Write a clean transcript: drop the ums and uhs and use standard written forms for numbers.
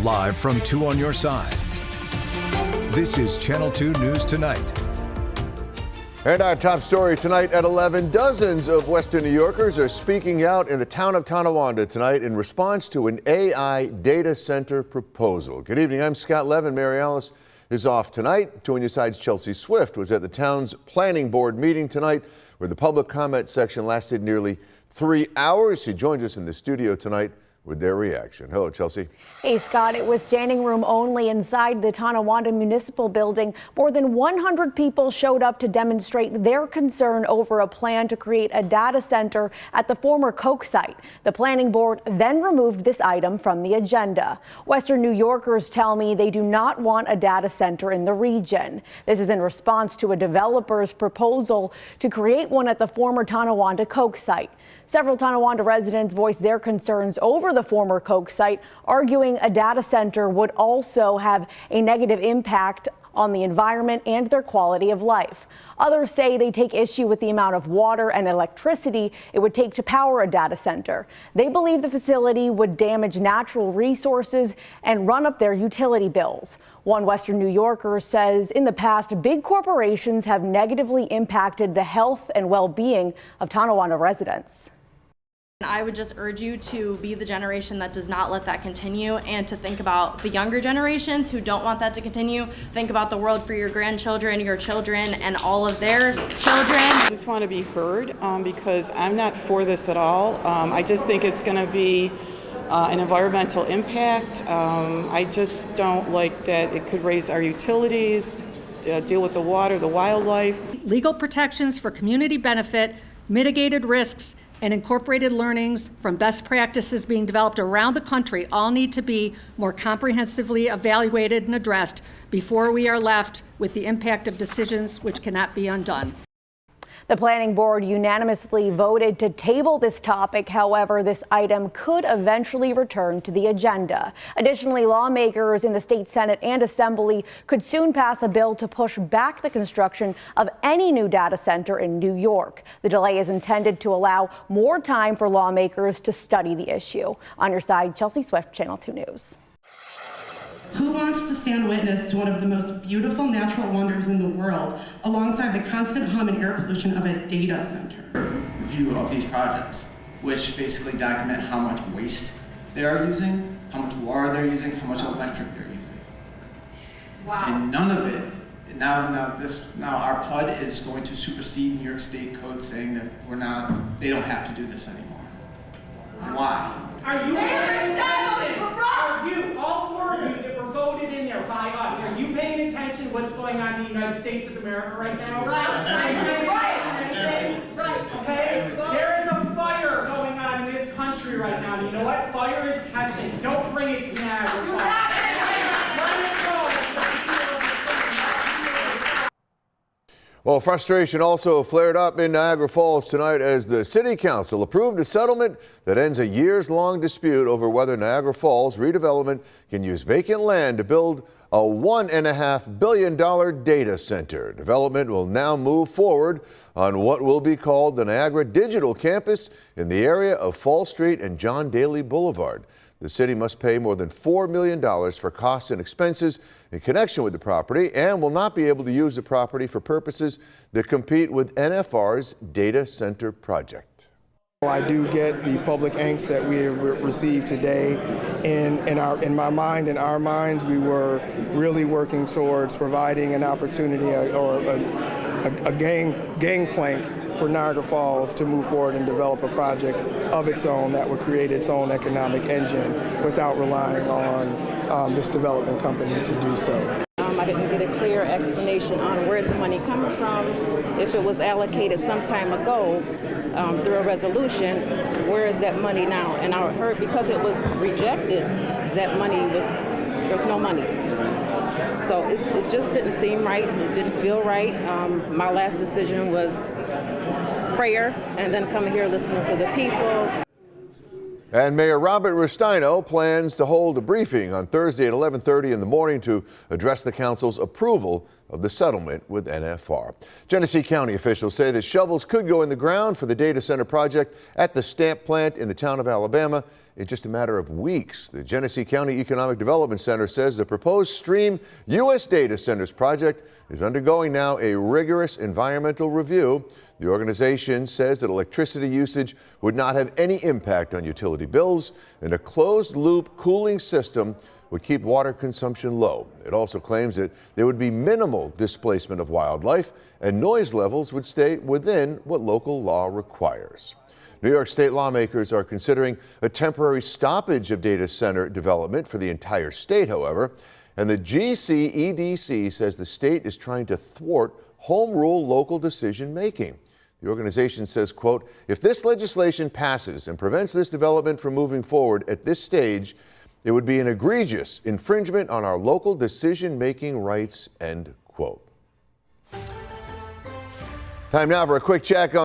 Live from 2 on your side. This is Channel 2 News Tonight. And our top story tonight at 11, dozens of Western New Yorkers are speaking out in the town of Tonawanda tonight in response to an AI data center proposal. Good evening, I'm Scott Levin. Mary Alice is off tonight. 2 on your side's Chelsea Swift was at the town's planning board meeting tonight, where the public comment section lasted nearly 3 hours. She joins us in the studio tonight with their reaction. Hello, Chelsea. Hey, Scott. It was standing room only inside the Tonawanda Municipal Building. More than 100 people showed up to demonstrate their concern over a plan to create a data center at the former Coke site. The planning board then removed this item from the agenda. Western New Yorkers tell me they do not want a data center in the region. This is in response to a developer's proposal to create one at the former Tonawanda Coke site. Several Tonawanda residents voiced their concerns over the former Coke site, arguing a data center would also have a negative impact on the environment and their quality of life. Others say they take issue with the amount of water and electricity it would take to power a data center. They believe the facility would damage natural resources and run up their utility bills. One Western New Yorker says in the past, big corporations have negatively impacted the health and well-being of Tonawanda residents. I would just urge you to be the generation that does not let that continue, and to think about the younger generations who don't want that to continue. Think about the world for your grandchildren, your children, and all of their children. I just want to be heard because I'm not for this at all. I just think it's going to be an environmental impact. I just don't like that it could raise our utilities, deal with the water, the wildlife. Legal protections for community benefit, mitigated risks, and incorporated learnings from best practices being developed around the country all need to be more comprehensively evaluated and addressed before we are left with the impact of decisions which cannot be undone. The planning board unanimously voted to table this topic. However, this item could eventually return to the agenda. Additionally, lawmakers in the state Senate and Assembly could soon pass a bill to push back the construction of any new data center in New York. The delay is intended to allow more time for lawmakers to study the issue. On your side, Chelsea Swift, Channel 2 News. Who wants to stand witness to one of the most beautiful natural wonders in the world alongside the constant hum and air pollution of a data center? Review of these projects, which basically document how much waste they are using, how much water they're using, how much electric they're using. Wow. And none of it, now our PUD is going to supersede New York State code saying that they don't have to do this anymore. Why? Are you all 4 of you that were voted in there by us, are you paying attention to what's going on in the United States of America right now? Right. Okay? There is a fire going on in this country right now. And you know what? Fire is catching. Don't bring it to Niagara. Let it go. Well, frustration also flared up in Niagara Falls tonight as the City Council approved a settlement that ends a years-long dispute over whether Niagara Falls redevelopment can use vacant land to build a $1.5 billion data center. Development will now move forward on what will be called the Niagara Digital Campus in the area of Fall Street and John Daly Boulevard. The city must pay more than $4 million for costs and expenses in connection with the property and will not be able to use the property for purposes that compete with NFR's data center project. I do get the public angst that we have received today. In my mind, in our minds, we were really working towards providing an opportunity or a gangplank for Niagara Falls to move forward and develop a project of its own that would create its own economic engine without relying on this development company to do so. I didn't get a clear explanation on where's the money coming from. If it was allocated some time ago through a resolution, where is that money now? And I heard because it was rejected, that there's no money. So it just didn't seem right. It didn't feel right. My last decision was prayer and then coming here listening to the people. And Mayor Robert Rustino plans to hold a briefing on Thursday at 11:30 in the morning to address the council's approval of the settlement with NFR. Genesee County officials say that shovels could go in the ground for the data center project at the stamp plant in the town of Alabama in just a matter of weeks. The Genesee County Economic Development Center says the proposed Stream U.S. Data Centers project is undergoing now a rigorous environmental review. The organization says that electricity usage would not have any impact on utility bills, and a closed-loop cooling system would keep water consumption low. It also claims that there would be minimal displacement of wildlife and noise levels would stay within what local law requires. New York state lawmakers are considering a temporary stoppage of data center development for the entire state, however, and the GCEDC says the state is trying to thwart home rule local decision making. The organization says, quote, if this legislation passes and prevents this development from moving forward at this stage, it would be an egregious infringement on our local decision-making rights, end quote. Time now for a quick check on